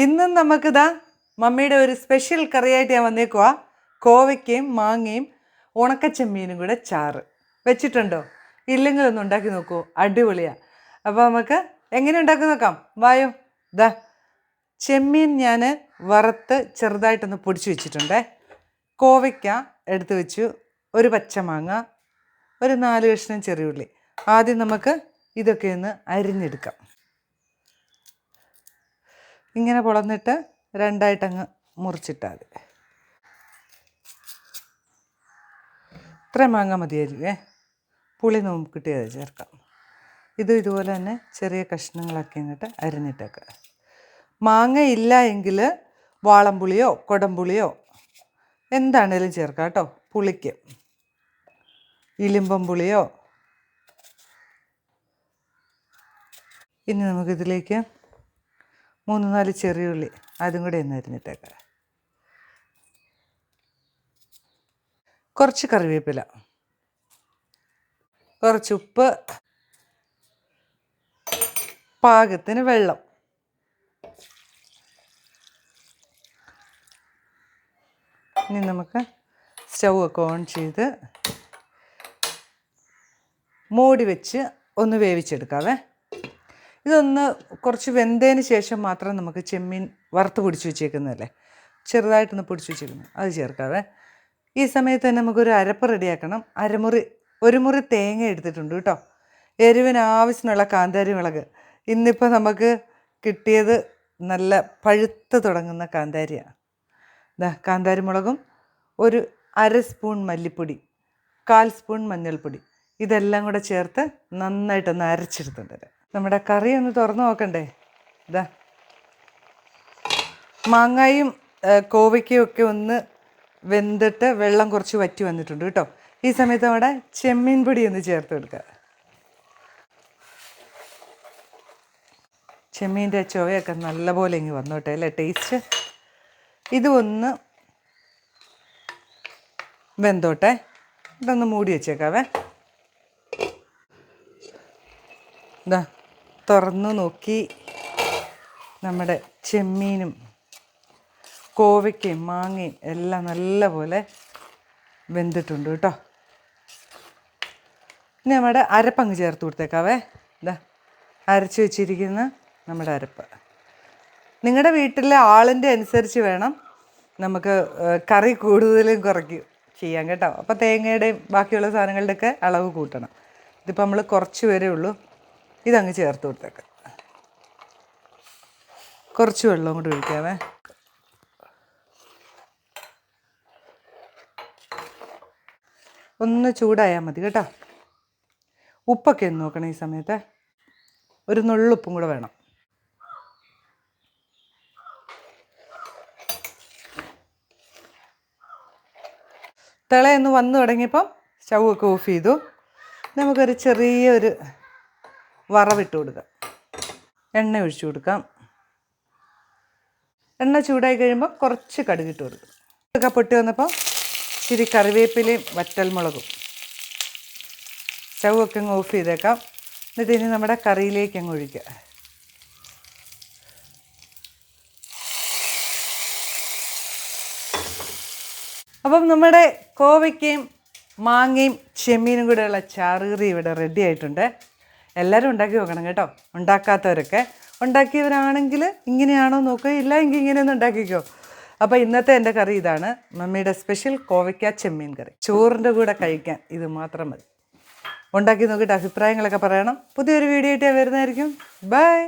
ഇന്നും നമുക്കിതാ മമ്മിയുടെ ഒരു സ്പെഷ്യൽ കറിയായിട്ട് ഞാൻ വന്നേക്കുവാ. കോവയ്ക്കയും മാങ്ങയും ഉണക്കച്ചെമ്മീനും കൂടെ ചാറ് വെച്ചിട്ടുണ്ടോ? ഇല്ലെങ്കിൽ ഒന്ന് ഉണ്ടാക്കി നോക്കൂ, അടിപൊളിയാണ്. അപ്പോൾ നമുക്ക് എങ്ങനെ ഉണ്ടാക്കി നോക്കാം, വായോ. ഇതാ ചെമ്മീൻ ഞാൻ വറുത്ത് ചെറുതായിട്ടൊന്ന് പൊടിച്ച് വെച്ചിട്ടുണ്ടേ. കോവയ്ക്ക എടുത്ത് വെച്ചു, ഒരു പച്ചമാങ്ങ, ഒരു 4 കഷ്ണം ചെറിയുള്ളി. ആദ്യം നമുക്ക് ഇതൊക്കെ ഒന്ന് അരിഞ്ഞെടുക്കാം. ഇങ്ങനെ പൊളന്നിട്ട് രണ്ടായിട്ടങ്ങ് മുറിച്ചിട്ടാൽ മതി. ഇത്ര മാങ്ങ മതിയായിരിക്കുമേ, പുളി നോക്കിയിട്ട് ചേർക്കാം. ഇതുപോലെ തന്നെ ചെറിയ കഷ്ണങ്ങളൊക്കെ ഇങ്ങോട്ട് അരിഞ്ഞിട്ടേക്കുക. മാങ്ങ ഇല്ല എങ്കിൽ വാളംപുളിയോ കൊടംപുളിയോ എന്താണേലും ചേർക്കാം കേട്ടോ. പുളിക്ക് ഇലിമ്പം പുളിയോ. ഇനി നമുക്കിതിലേക്ക് 3-4 ചെറിയുള്ളി അതും കൂടെ ഒന്ന് അരിഞ്ഞിട്ടേക്കാം. കുറച്ച് കറിവേപ്പില, കുറച്ച് ഉപ്പ്, പാകത്തിന് വെള്ളം. ഇനി നമുക്ക് സ്റ്റൗ ഒക്കെ ഓൺ ചെയ്ത് മൂടി വെച്ച് ഒന്ന് വേവിച്ചെടുക്കാവേ. ഇതൊന്ന് കുറച്ച് വെന്തതിന് ശേഷം മാത്രം നമുക്ക് ചെമ്മീൻ വറുത്ത് പൊടിച്ച് വെച്ചേക്കുന്നതല്ലേ, ചെറുതായിട്ടൊന്ന് പൊടിച്ച് വെച്ചേക്കുന്നത്, അത് ചേർക്കാവേ. ഈ സമയത്ത് തന്നെ നമുക്കൊരു അരപ്പ് റെഡിയാക്കണം. ഒരു മുറി തേങ്ങ എടുത്തിട്ടുണ്ട് കേട്ടോ. എരിവിന് ആവശ്യമുള്ള കാന്താരി മുളക്. ഇന്നിപ്പോൾ നമുക്ക് കിട്ടിയത് നല്ല പഴുത്ത് തുടങ്ങുന്ന കാന്താരിയാണ്. ഇതാ കാന്താരി മുളകും, ഒരു 1/2 സ്പൂൺ മല്ലിപ്പൊടി, 1/4 സ്പൂൺ മഞ്ഞൾപ്പൊടി, ഇതെല്ലാം കൂടെ ചേർത്ത് നന്നായിട്ടൊന്ന് അരച്ചെടുത്തിട്ടുണ്ട്. നമ്മുടെ കറി ഒന്ന് തുറന്ന് നോക്കണ്ടേ. ഇതാ മാങ്ങയും കോവയ്ക്കയും ഒക്കെ ഒന്ന് വെന്തിട്ട് വെള്ളം കുറച്ച് വറ്റി വന്നിട്ടുണ്ട് കേട്ടോ. ഈ സമയത്ത് നമ്മുടെ ചെമ്മീൻ പൊടി ഒന്ന് ചേർത്ത് കൊടുക്കുക. ചെമ്മീൻ്റെ ചുവയൊക്കെ നല്ലപോലെ ഇങ്ങ് വന്നോട്ടെ അല്ലേ, ടേസ്റ്റ്. ഇത് ഒന്ന് വെന്തോട്ടെ. ഇതൊന്ന് മൂടി വെച്ചേക്കാവേ. ഇതാ തുറന്നു നോക്കി, നമ്മുടെ ചെമ്മീനും കോവയ്ക്കയും മാങ്ങയും എല്ലാം നല്ലപോലെ വെന്തിട്ടുണ്ട് കേട്ടോ. ഇനി നമ്മുടെ അരപ്പങ്ങ് ചേർത്ത് കൊടുത്തേക്കാവേ. ഇതാ അരച്ച് വെച്ചിരിക്കുന്ന നമ്മുടെ അരപ്പ്. നിങ്ങളുടെ വീട്ടിലെ ആളിൻ്റെ അനുസരിച്ച് വേണം നമുക്ക് കറി കൂടുതലും കുറയ്ക്കും ചെയ്യാം കേട്ടോ. അപ്പോൾ തേങ്ങയുടെയും ബാക്കിയുള്ള സാധനങ്ങളുടെയൊക്കെ അളവ് കൂട്ടണം. ഇതിപ്പോൾ നമ്മൾ കുറച്ച് പേരേ ഉള്ളൂ. ഇതങ്ങ് ചേർത്ത് കൊടുത്തേക്കാം. കുറച്ച് വെള്ളം കൂടി ഒഴിക്കാവേ. ഒന്ന് ചൂടായാൽ മതി കേട്ടോ. ഉപ്പൊക്കെ ഒന്ന് നോക്കണം ഈ സമയത്ത്. ഒരു നുള്ളുപ്പും കൂടെ വേണം. തിളയൊന്ന് വന്നു തുടങ്ങിയപ്പം സ്റ്റൗ ഒക്കെ ഓഫ് ചെയ്തു. നമുക്കൊരു ചെറിയൊരു വറവിട്ട് കൊടുക്കാം. എണ്ണ ഒഴിച്ചു കൊടുക്കാം. എണ്ണ ചൂടായി കഴിയുമ്പോൾ കുറച്ച് കടുകിട്ട് കൊടുക്കും. ഇതൊക്കെ പൊട്ടി വന്നപ്പോൾ ഇച്ചിരി കറിവേപ്പിലയും വറ്റൽമുളകും. സ്റ്റൗ ഒക്കെ അങ്ങ് ഓഫ് ചെയ്തേക്കാം. എന്നിട്ട് ഇനി നമ്മുടെ കറിയിലേക്ക് അങ്ങ് ഒഴിക്കുക. അപ്പം നമ്മുടെ കോവയ്ക്കയും മാങ്ങയും ചെമ്മീനും കൂടെയുള്ള ചാറുകറി ഇവിടെ റെഡി ആയിട്ടുണ്ട്. എല്ലാവരും ഉണ്ടാക്കി നോക്കണം കേട്ടോ. ഉണ്ടാക്കാത്തവരൊക്കെ, ഉണ്ടാക്കിയവരാണെങ്കിൽ ഇങ്ങനെയാണോ നോക്കുക, ഇല്ല എങ്കിൽ ഇങ്ങനെയൊന്നും ഉണ്ടാക്കിക്കോ. അപ്പോൾ ഇന്നത്തെ എൻ്റെ കറി ഇതാണ്, മമ്മിയുടെ സ്പെഷ്യൽ കോവയ്ക്ക ചെമ്മീൻ കറി. ചോറിൻ്റെ കൂടെ കഴിക്കാൻ ഇത് മാത്രം മതി. ഉണ്ടാക്കി നോക്കിയിട്ട് അഭിപ്രായങ്ങളൊക്കെ പറയണം. പുതിയൊരു വീഡിയോ ആയിട്ട് ഞാൻ വരുന്നതായിരിക്കും. ബൈ.